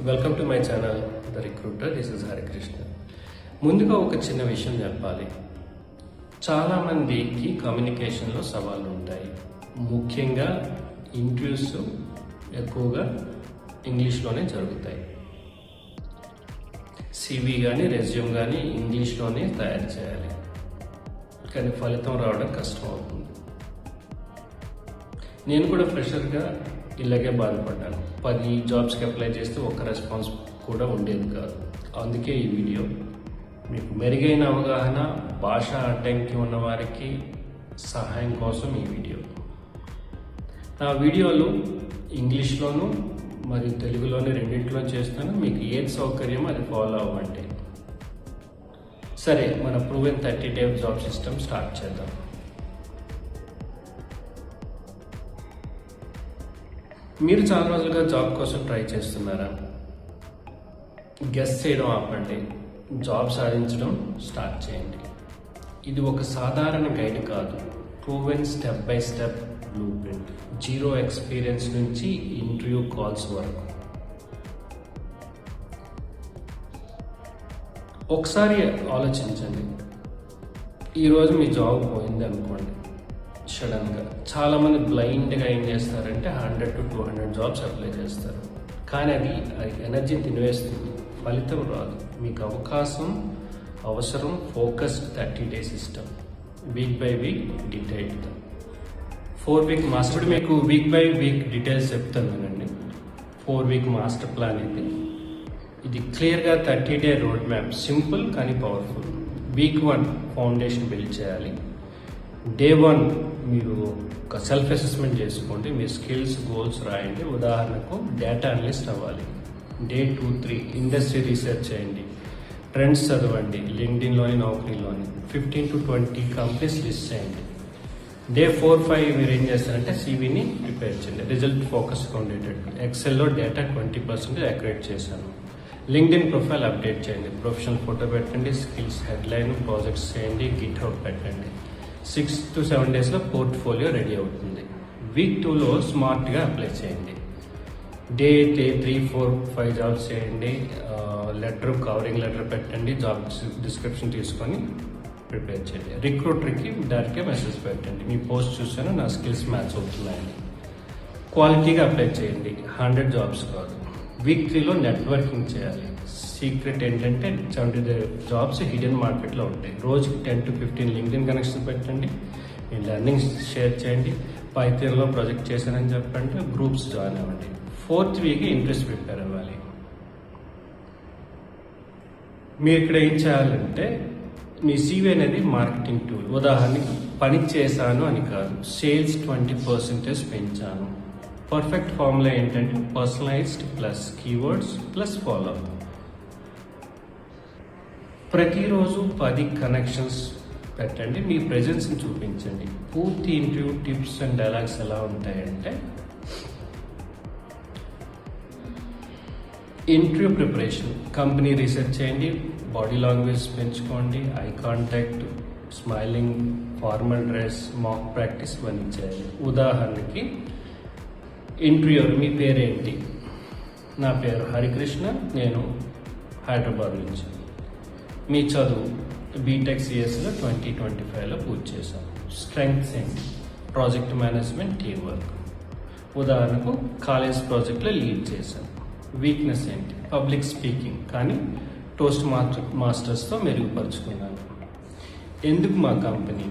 Welcome to my channel the recruiter. This is Harikrishna. ముందుగా ఒక చిన్న విషయం చెప్పాలి. చాలామందికి కమ్యూనికేషన్లో సవాళ్ళు ఉంటాయి. ముఖ్యంగా ఇంటర్వ్యూస్ ఎక్కువగా ఇంగ్లీష్లోనే జరుగుతాయి. సివి కానీ రెజ్యూమ్ కానీ ఇంగ్లీష్లోనే తయారు చేయాలి, కానీ ఫలితం రావడం కష్టం అవుతుంది. నేను కూడా ఫ్రెషర్గా ఇలాగే బాధపడ్డాను. 10 జాబ్స్కి అప్లై చేస్తే ఒక్క రెస్పాన్స్ కూడా ఉండేది కాదు. అందుకే ఈ వీడియో మీకు మెరుగైన అవగాహన, భాష అడ్డంకి ఉన్న వారికి సహాయం కోసం ఈ వీడియో. నా వీడియోలు ఇంగ్లీష్లోను మరియు తెలుగులోని రెండింటిలో చేస్తాను. మీకు ఏది సౌకర్యమో అది ఫాలో అవ్వండి. సరే, మన proven 30 day job system start చేద్దాం. మీరు చాలా రోజులుగా జాబ్ కోసం ట్రై చేస్తున్నారా? గెస్ చేయడం ఆపండి, జాబ్ సాధించడం స్టార్ట్ చేయండి. ఇది ఒక సాధారణ గైడ్ కాదు, proven step by step blue print. 0 experience నుంచి ఇంటర్వ్యూ కాల్స్ వరకు. ఒకసారి ఆలోచించండి, ఈరోజు మీ జాబ్ పోయింది అనుకోండి. సడన్గా చాలామంది బ్లైండ్గా ఏం చేస్తారంటే 100 to 200 జాబ్స్ అప్లై చేస్తారు, కానీ అది ఎనర్జీని తినివేస్తుంది, ఫలితం రాదు. మీకు అవసరం focused 30 day system. Week by week detailed 4 week master. మీకు వీక్ బై వీక్ డీటెయిల్స్ చెప్తాను వినండి. 4 week మాస్టర్ ప్లాన్ ఇది క్లియర్గా 30 day రోడ్ మ్యాప్. సింపుల్ కానీ పవర్ఫుల్. వీక్ 1 ఫౌండేషన్ బిల్డ్ చేయాలి. డే 1 మీరు ఒక సెల్ఫ్ అసెస్మెంట్ చేసుకోండి. మీ స్కిల్స్, గోల్స్ రాయండి. ఉదాహరణకు డేటా అనలిస్ట్ అవ్వాలి. డే 2, 3 ఇండస్ట్రీ రీసెర్చ్ చేయండి. ట్రెండ్స్ చదవండి. లింక్డ్ఇన్లోని, నౌకరీలోని 15 to 20 కంపెనీస్ లిస్ట్ చేయండి. డే 4, 5 మీరు ఏం చేస్తారంటే సివిని ప్రిపేర్ చేయండి. రిజల్ట్ ఫోకస్గా ఉండేటట్టు. ఎక్సెల్లో డేటా 20% అక్యురేట్ చేశాను. లింక్డ్ఇన్ ప్రొఫైల్ అప్డేట్ చేయండి. ప్రొఫెషనల్ ఫోటో పెట్టండి. స్కిల్స్ హెడ్లైన్, ప్రాజెక్ట్స్ చేయండి. గిట్ హబ్ పెట్టండి. 6 to 7 daysలో పోర్ట్ఫోలియో రెడీ అవుతుంది. వీక్ 2లో స్మార్ట్గా అప్లై చేయండి. డే 3, 4, 5 జాబ్స్ చేయండి. కవరింగ్ లెటర్ పెట్టండి. జాబ్ డిస్క్రిప్షన్ తీసుకొని ప్రిపేర్ చేయండి. రిక్రూటర్కి డైరెక్ట్గా మెసేజ్ పెట్టండి, మీ పోస్ట్ చూసాను, నా స్కిల్స్ మ్యాచ్ అవుతున్నాయని. క్వాలిటీగా అప్లై చేయండి, 100 జాబ్స్ కాదు. వీక్ 3లో నెట్వర్కింగ్ చేయాలి. సీక్రెట్ ఏంటంటే 70 జాబ్స్ హిడెన్ మార్కెట్లో ఉంటాయి. రోజుకి 10 to 15 లింక్డ్ఇన్ కనెక్షన్ పెట్టండి. మీ లెర్నింగ్ షేర్ చేయండి. పైథాన్లో ప్రాజెక్ట్ చేశానని చెప్పండి. గ్రూప్స్ జాయిన్ అవ్వండి. 4th week ఇంట్రెస్ట్ ప్రిపేర్ అవ్వాలి. మీరు ఇక్కడ ఏం చేయాలంటే మీ CV అనేది మార్కెటింగ్ టూల్. ఉదాహరణకి పని చేశాను అని కాదు, సేల్స్ 20% పెంచాను. పర్ఫెక్ట్ ఫార్ములా ఏంటంటే personalised plus keywords plus follow. ప్రతిరోజు 10 కనెక్షన్స్ పెట్టండి. మీ ప్రెజెన్స్ని చూపించండి. పూర్తి ఇంటర్వ్యూ టిప్స్ అండ్ డైలాగ్స్ ఎలా ఉంటాయంటే ఇంటర్వ్యూ ప్రిపరేషన్, కంపెనీ రీసెర్చ్ చేయండి. బాడీ లాంగ్వేజ్ పెంచుకోండి. Eye contact, smiling, formal dress, mock practice ఇవన్నీ చేయాలి. ఉదాహరణకి ఇంటర్వ్యూర్ మీ పేరేంటి? నా పేరు హరికృష్ణ, నేను హైదరాబాద్ నుంచి. మీ చదువు బీటెక్ సిఎస్లో 2025లో పూర్తి చేశాను. స్ట్రెంగ్త్స్ ఏంటి? Project management, team work. ఉదాహరణకు కాలేజ్ ప్రాజెక్ట్లో లీడ్ చేశాను. వీక్నెస్ ఏంటి? పబ్లిక్ స్పీకింగ్, కానీ టోస్ట్ మాస్టర్స్తో మెరుగుపరుచుకున్నాను. ఎందుకు మా కంపెనీ?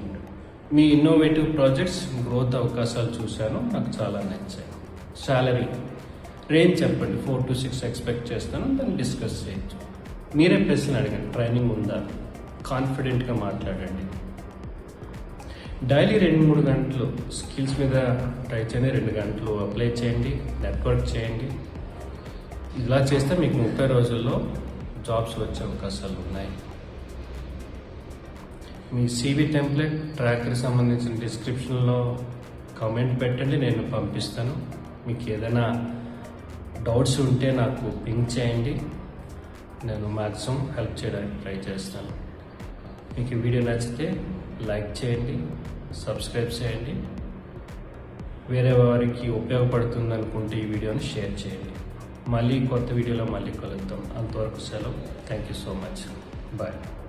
మీ ఇన్నోవేటివ్ ప్రాజెక్ట్స్, గ్రోత్ అవకాశాలు చూశాను, నాకు చాలా నచ్చాయి. శాలరీ రేంజ్ చెప్పండి. 4 to 6 ఎక్స్పెక్ట్ చేస్తాను, దాన్ని డిస్కస్ చేయొచ్చు. మీరే ప్రశ్నలు అడగండి. ట్రైనింగ్ ఉందా? కాన్ఫిడెంట్గా మాట్లాడండి. డైలీ 2-3 గంటలు స్కిల్స్ మీద ట్రై చేయండి. 2 గంటలు అప్లై చేయండి. నెట్వర్క్ చేయండి. ఇలా చేస్తే మీకు 30 రోజుల్లో జాబ్స్ వచ్చే అవకాశాలు ఉన్నాయి. మీ CV టెంప్లెట్, ట్రాకర్కి సంబంధించిన డిస్క్రిప్షన్లో కామెంట్ పెట్టండి, నేను పంపిస్తాను. మీకు ఏదైనా డౌట్స్ ఉంటే నాకు పింక్ చేయండి, నేను మ్యాక్సిమం హెల్ప్ చేయడానికి ట్రై చేస్తాను. మీకు ఈ వీడియో నచ్చితే లైక్ చేయండి, సబ్స్క్రైబ్ చేయండి. వేరే వారికి ఉపయోగపడుతుంది అనుకుంటే ఈ వీడియోని షేర్ చేయండి. మళ్ళీ కొత్త వీడియోలో మళ్ళీ కలుద్దాం. అంతవరకు సెలవు. Thank you so much. Bye.